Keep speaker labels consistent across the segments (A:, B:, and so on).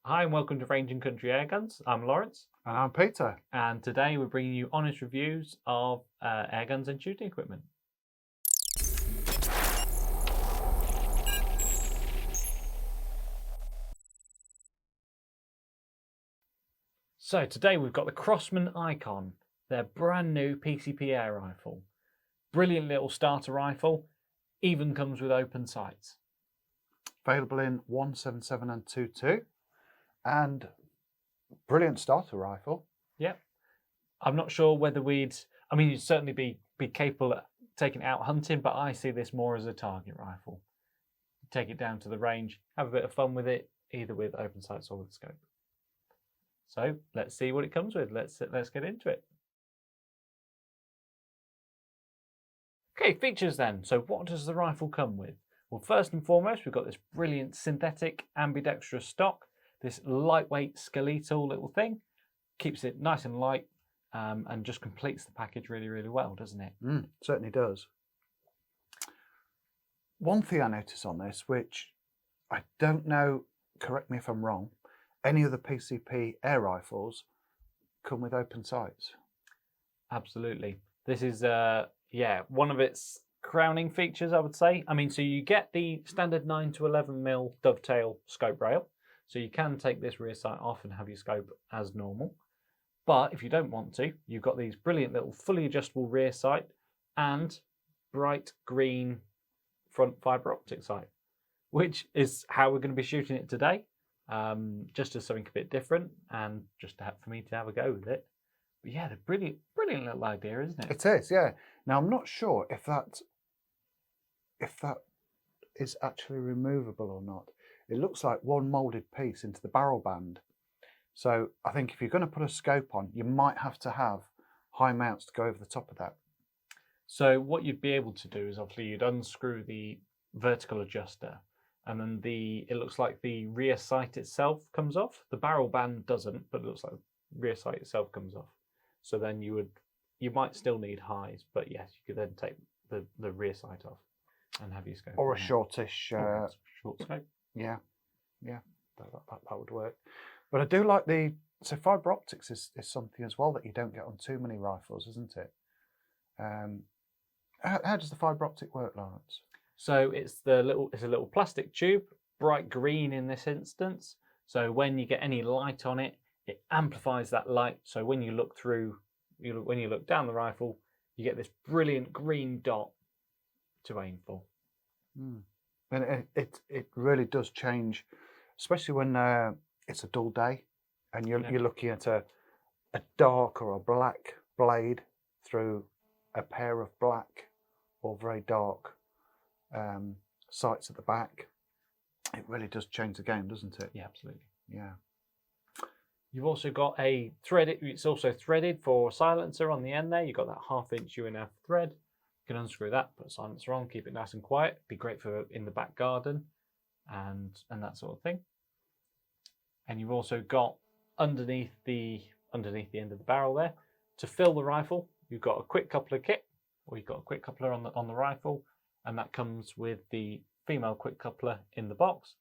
A: Hi and welcome to Range and Country Airguns. I'm Lawrence.
B: And I'm Peter.
A: And today we're bringing you honest reviews of airguns and shooting equipment. So today we've got the Crosman Icon, their brand new PCP air rifle. Brilliant little starter rifle, even comes with open sights.
B: Available in 177 and 22. And brilliant starter rifle.
A: Yep. I'm not sure whether you'd certainly be capable of taking it out hunting, but I see this more as a target rifle. Take it down to the range, have a bit of fun with it, either with open sights or with scope. So let's see what it comes with. Let's get into it. Okay, features then. So what does the rifle come with? Well, first and foremost, we've got this brilliant synthetic ambidextrous stock, this lightweight skeletal little thing. Keeps it nice and light and just completes the package really, really well, doesn't it?
B: Certainly does. One thing I notice on this, which I don't know, correct me if I'm wrong, any of the PCP air rifles come with open sights.
A: Absolutely. This is, one of its crowning features, I would say. I mean, so you get the standard 9 to 11mm dovetail scope rail. So you can take this rear sight off and have your scope as normal. But if you don't want to, you've got these brilliant little fully adjustable rear sight and bright green front fibre optic sight, which is how we're going to be shooting it today. Just as something a bit different and just for me to have a go with it. But yeah, the brilliant little idea, isn't it?
B: It is, yeah. Now I'm not sure if that is actually removable or not. It looks like one moulded piece into the barrel band. So I think if you're going to put a scope on, you might have to have high mounts to go over the top of that.
A: So what you'd be able to do is obviously you'd unscrew the vertical adjuster, and then it looks like the rear sight itself comes off. The barrel band doesn't, but it looks like the rear sight itself comes off. So then you might still need highs, but yes, you could then take the rear sight off and have your scope.
B: Or a shortish
A: short scope.
B: Yeah, that would work. But I do like so fibre optics is something as well that you don't get on too many rifles, isn't it? How does the fibre optic work, Lawrence?
A: So it's a little plastic tube, bright green in this instance. So when you get any light on it, it amplifies that light. So when you look when you look down the rifle, you get this brilliant green dot to aim for.
B: And it really does change, especially when it's a dull day and you're looking at a dark or a black blade through a pair of black or very dark sights at the back. It really does change the game, doesn't it?
A: Yeah, absolutely.
B: Yeah.
A: You've also got a threaded. It's also threaded for silencer on the end there. You've got that 1/2" UNF thread. You can unscrew that, put a silencer on, keep it nice and quiet. Be great for in the back garden and that sort of thing. And you've also got underneath the end of the barrel there to fill the rifle. You've got a quick coupler kit, or you've got a quick coupler on the rifle, and that comes with the female quick coupler in the box.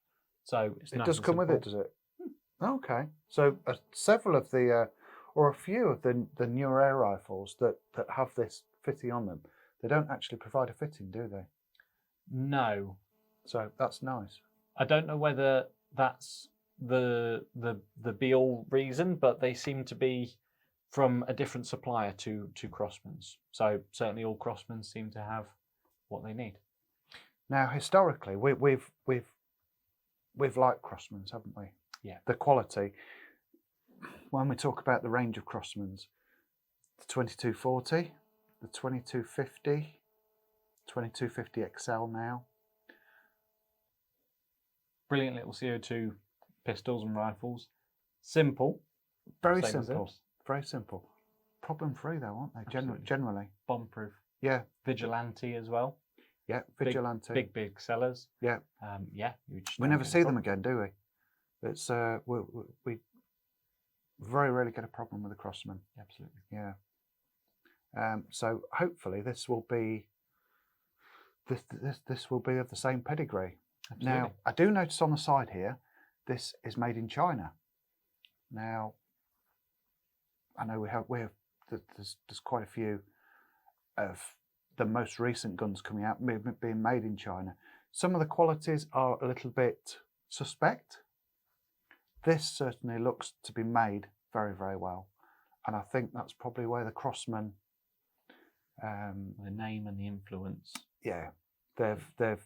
A: So it's
B: it
A: nice
B: does
A: and
B: come
A: simple.
B: with it, does it? Okay. So several of or a few of the newer air rifles that have this fitting on them, they don't actually provide a fitting, do they?
A: No.
B: So that's nice.
A: I don't know whether that's the be-all reason, but they seem to be from a different supplier to Crosman's. So certainly all Crosmans seem to have what they need.
B: Now historically, we've liked Crosman's, haven't we?
A: Yeah.
B: The quality. When we talk about the range of Crosman's, the 2240, the 2250, 2250 XL now.
A: Brilliant little CO2 pistols and rifles. Simple.
B: Very simple. Very simple. Problem free though, aren't they? Generally.
A: Bomb proof.
B: Yeah.
A: Vigilante as well.
B: Yeah, Vigilante.
A: Big sellers.
B: Yeah.
A: We
B: never see them again, do we? It's we very rarely get a problem with a Crosman.
A: Absolutely.
B: Yeah. So hopefully this will be of the same pedigree.
A: Absolutely.
B: Now I do notice on the side here this is made in China. Now, I know there's quite a few of the most recent guns coming out being made in China. Some of the qualities are a little bit suspect. This certainly looks to be made very, very well, and I think that's probably where the Crosman,
A: the name and the influence.
B: yeah, they've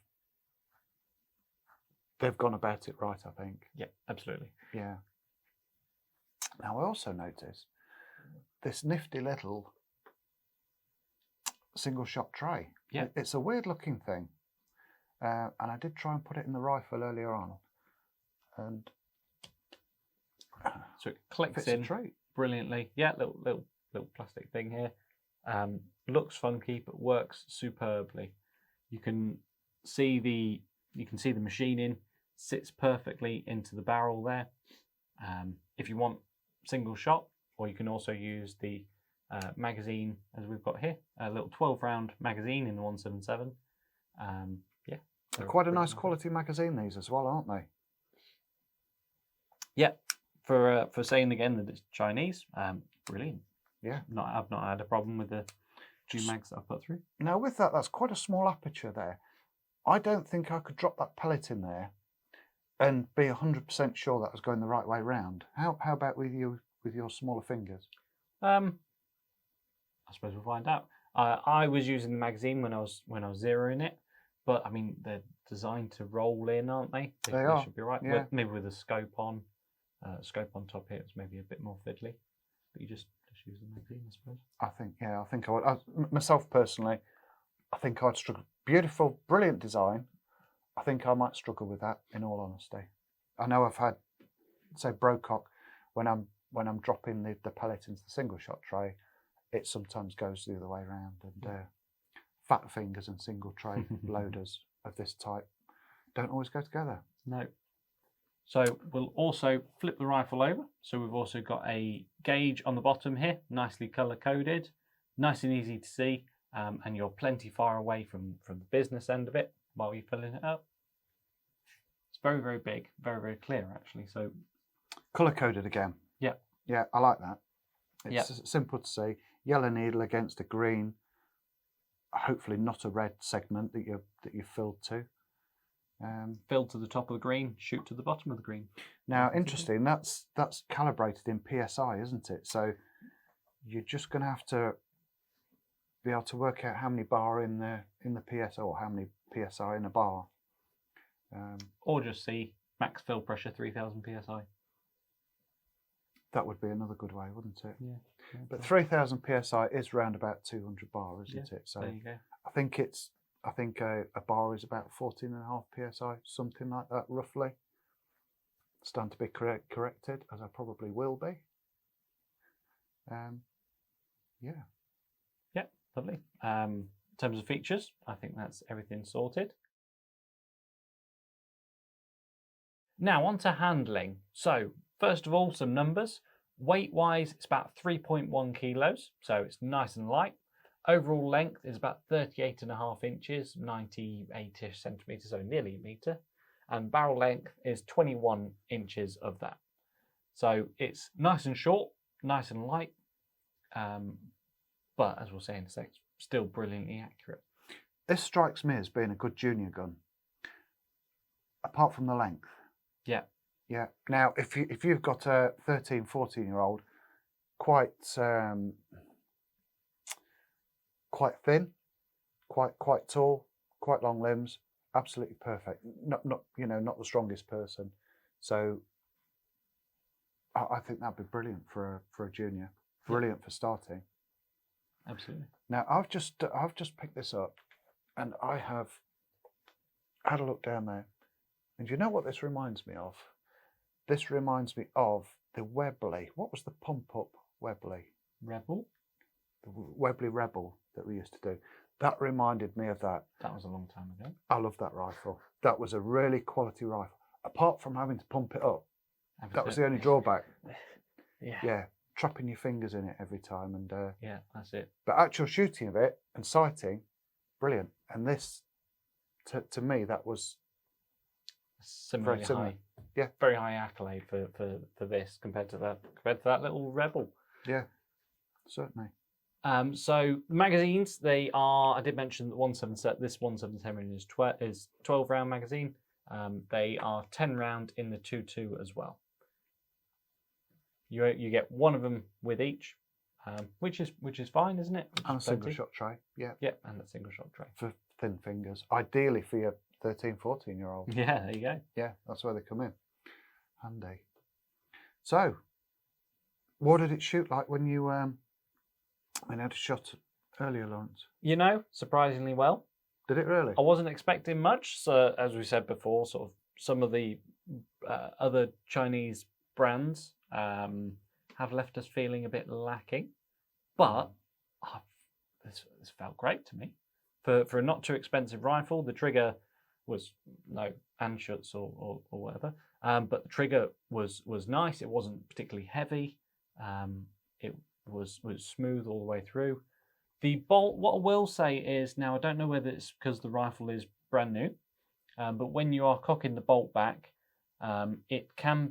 B: gone about it right, I think.
A: Yeah, absolutely.
B: Yeah. Now I also noticed this nifty little single shot tray.
A: Yeah.
B: It's a weird looking thing, and I did try and put it in the rifle earlier on, and
A: so it clicks
B: fits
A: in
B: a treat.
A: brilliantly. Yeah, little plastic thing here. Looks funky but works superbly. You can see the machining sits perfectly into the barrel there. If you want single shot, or you can also use the magazine as we've got here, a little 12 round magazine in the 177. Yeah,
B: They're quite a nice quality magazine, these as well, aren't they?
A: Yeah, for saying again that it's Chinese, brilliant.
B: Yeah,
A: I've not had a problem with the few mags that I've put through.
B: Now with that's quite a small aperture there. I don't think I could drop that pellet in there and be 100% sure that was going the right way round. How about with your smaller fingers?
A: I suppose we'll find out. I was using the magazine when I was zeroing it, but I mean they're designed to roll in, aren't they? They
B: are.
A: should be right.
B: Yeah.
A: Maybe with a scope on top here, it's maybe a bit more fiddly. But you just use the magazine, I suppose.
B: I think I would. Myself personally, I think I'd struggle. Beautiful, brilliant design. I think I might struggle with that, in all honesty. I know I've had, say, Brocock, when I'm dropping the pellet into the single shot tray, it sometimes goes the other way around, and fat fingers and single tray loaders of this type don't always go together.
A: No. So we'll also flip the rifle over. So we've also got a gauge on the bottom here, nicely color coded, nice and easy to see, and you're plenty far away from the business end of it while you're filling it up. It's very, very big, very, very clear actually. So
B: color coded again.
A: Yeah.
B: Yeah, I like that. It's simple to see. Yellow needle against a green, hopefully not a red segment that you filled to.
A: Fill to the top of the green, shoot to the bottom of the green.
B: Now, interesting. That's calibrated in PSI, isn't it? So you're just going to have to be able to work out how many bar in the PSI, or how many PSI in a bar.
A: Or just see max fill pressure 3000 PSI.
B: That would be another good way, wouldn't it?
A: Yeah.
B: But 3000 PSI is round about 200 bar, isn't it? So
A: there you go.
B: I think a bar is about 14.5 PSI, something like that, roughly. Stand to be corrected, as I probably will be. Yeah.
A: Yeah, lovely. In terms of features, I think that's everything sorted. Now on to handling. So first of all, some numbers. Weight-wise, it's about 3.1 kilos, so it's nice and light. Overall length is about 38.5 inches, 98-ish centimetres, so nearly a metre. And barrel length is 21 inches of that. So it's nice and short, nice and light, but as we'll say in a sec, still brilliantly accurate.
B: This strikes me as being a good junior gun, apart from the length.
A: Yeah.
B: Yeah. Now, if you've got a 13, 14-year-old, quite thin, quite tall, quite long limbs, absolutely perfect. Not the strongest person. So I think that'd be brilliant for a junior. Brilliant for starting.
A: Absolutely.
B: Now I've just picked this up, and I have had a look down there, and you know what this reminds me of? This reminds me of the Webley. What was the pump up Webley?
A: Rebel?
B: The Webley Rebel that we used to do. That reminded me of that.
A: That was a long time ago.
B: I love that rifle. That was a really quality rifle. Apart from having to pump it up, that was the only drawback. Yeah, trapping your fingers in it every time, and
A: yeah, that's it.
B: But actual shooting of it and sighting, brilliant. And this, to me, that was
A: Similarly
B: very similar.
A: high.
B: Yeah.
A: Very high accolade for this compared to that little Rebel.
B: Yeah, certainly.
A: So magazines, they are. I did mention that this 177 is 12 round magazine. They are 10 round in the 2.2 as well. You get one of them with each, which is fine, isn't it?
B: And a single shot tray. Yeah.
A: Yeah, and a single shot tray
B: for thin fingers, ideally for your 13, 14-year-old.
A: Yeah, there you go.
B: Yeah, that's where they come in. Handy. So, what did it shoot like when you had a shot earlier, Lawrence?
A: You know, surprisingly well.
B: Did it really?
A: I wasn't expecting much. So, as we said before, sort of some of the other Chinese brands have left us feeling a bit lacking, but this felt great to me. For a not too expensive rifle, the trigger was no anschuts or whatever, but the trigger was nice. It wasn't particularly heavy. It was smooth all the way through. The bolt, what I will say is, now I don't know whether it's because the rifle is brand new, but when you are cocking the bolt back, it can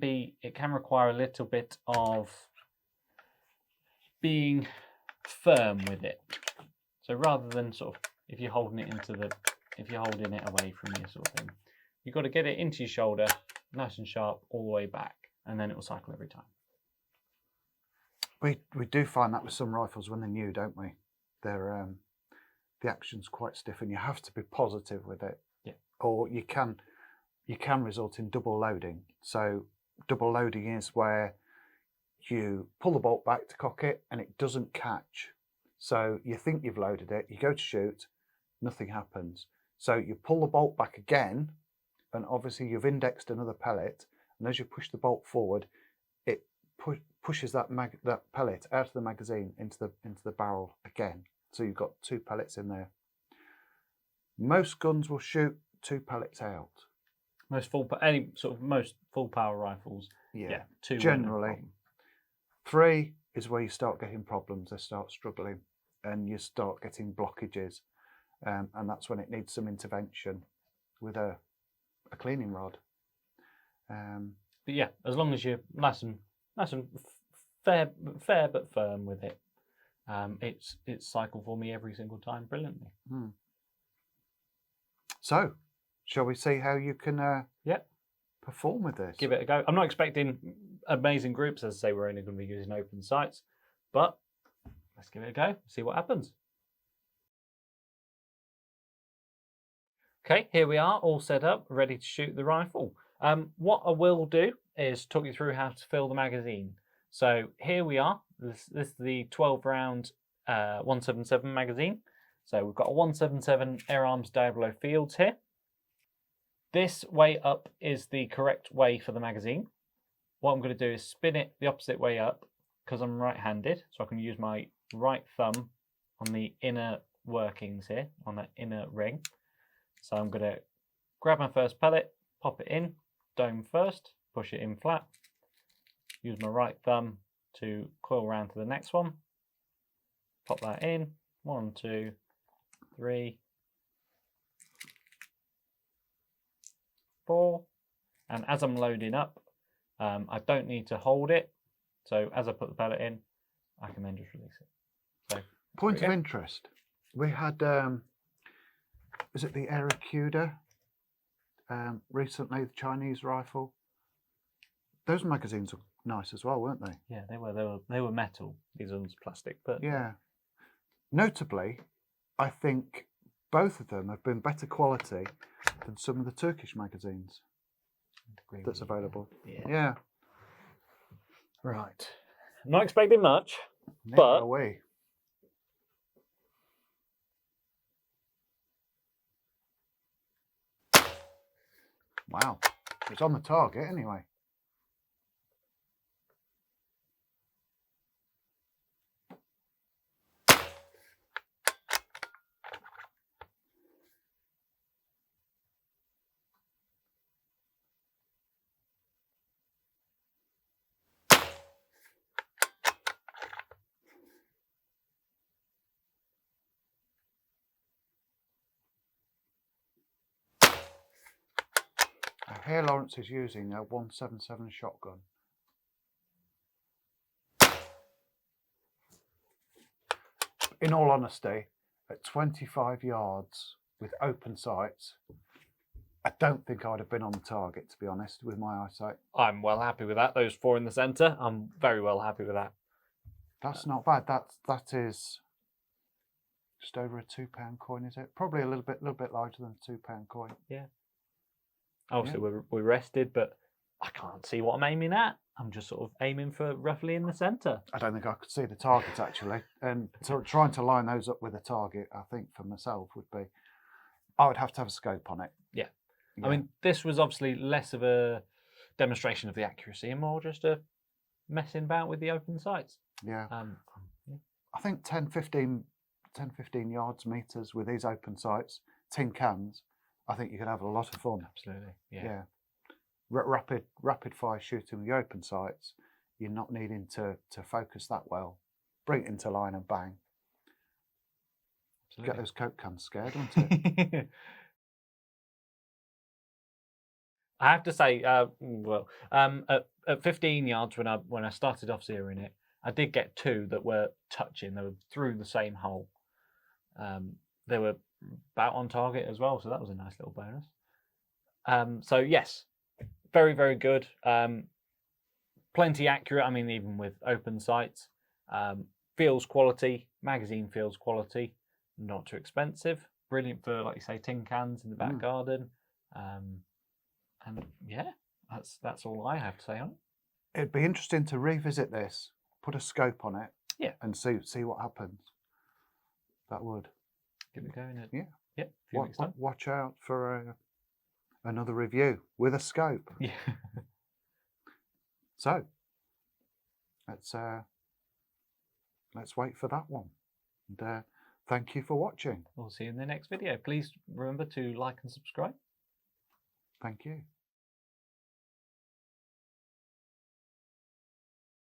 A: require a little bit of being firm with it. So rather than sort of if you're holding it away from you sort of thing, you've got to get it into your shoulder, nice and sharp all the way back, and then it will cycle every time.
B: We do find that with some rifles when they're new, don't we? They're the action's quite stiff, and you have to be positive with it.
A: Yeah.
B: Or you can result in double loading. So double loading is where you pull the bolt back to cock it, and it doesn't catch. So you think you've loaded it, you go to shoot, nothing happens. So you pull the bolt back again, and obviously you've indexed another pellet, and as you push the bolt forward, it pushes that pellet out of the magazine into the barrel again. So you've got 2 pellets in there. Most guns will shoot 2 pellets out.
A: Most full power rifles. Yeah, 2
B: generally. 3 is where you start getting problems. They start struggling, and you start getting blockages, and that's when it needs some intervention with a cleaning rod.
A: But yeah, as long as you're nice and fair but firm with it, it's cycled for me every single time brilliantly.
B: So, shall we see how you can perform with this?
A: Give it a go. I'm not expecting amazing groups, as I say, we're only going to be using open sights, but let's give it a go, see what happens. Okay, here we are, all set up, ready to shoot the rifle. What I will do is talk you through how to fill the magazine. So here we are. This is the 12 round 177 magazine. So we've got a 177 Air Arms Diablo Fields here. This way up is the correct way for the magazine. What I'm going to do is spin it the opposite way up, because I'm right-handed, so I can use my right thumb on the inner workings here, on that inner ring. So I'm going to grab my first pellet, pop it in, dome first, push it in flat, use my right thumb to coil around to the next one, pop that in, 1, 2, 3, 4, and as I'm loading up, I don't need to hold it, so as I put the pellet in, I can then just release it. So,
B: point of interest, we had, was it the Airguns recently, the Chinese rifle? Those magazines were nice as well, weren't they?
A: Yeah, they were metal. These ones plastic, but
B: yeah. Notably, I think both of them have been better quality than some of the Turkish magazines that's available. Yeah.
A: Right. I'm not expecting much,
B: Neither
A: but
B: are we. Wow, it's on the target anyway. Here Lawrence is using a 177 shotgun. In all honesty, at 25 yards with open sights, I don't think I'd have been on the target, to be honest, with my eyesight.
A: I'm well happy with that. Those 4 in the centre, I'm very well happy with that.
B: That's not bad. That is just over a £2 coin, is it? Probably a little bit larger than a £2 coin.
A: Yeah. Obviously, we're rested, but I can't see what I'm aiming at. I'm just sort of aiming for roughly in the centre.
B: I don't think I could see the target, actually. And so trying to line those up with a target, I think, for myself would be... I would have to have a scope on it.
A: Yeah.
B: Yeah.
A: I mean, this was obviously less of a demonstration of the accuracy and more just a messing about with the open sights.
B: Yeah.
A: Yeah.
B: I think 10, 15 yards, meters with these open sights, tin cans, I think you could have a lot of fun.
A: Absolutely. Yeah.
B: Yeah. Rapid fire shooting with your open sights, you're not needing to focus that well. Bring it into line and bang.
A: Absolutely.
B: Get those Coke cans scared, don't it?
A: I have to say, at 15 yards when I started off zeroing it, I did get 2 that were touching. They were through the same hole. They were about on target as well, so that was a nice little bonus. So yes, very, very good. Plenty accurate. I mean, even with open sights, feels quality. Magazine feels quality. Not too expensive. Brilliant for, like you say, tin cans in the back garden. And yeah, that's all I have to say on it.
B: It'd be interesting to revisit this, put a scope on it,
A: Yeah,
B: and see what happens. That would.
A: give it a go in it.
B: Yeah.
A: Yeah. A few weeks time.
B: Watch out for another review with a scope.
A: Yeah.
B: So let's wait for that one. And thank you for watching.
A: We'll see you in the next video. Please remember to like and subscribe.
B: Thank you.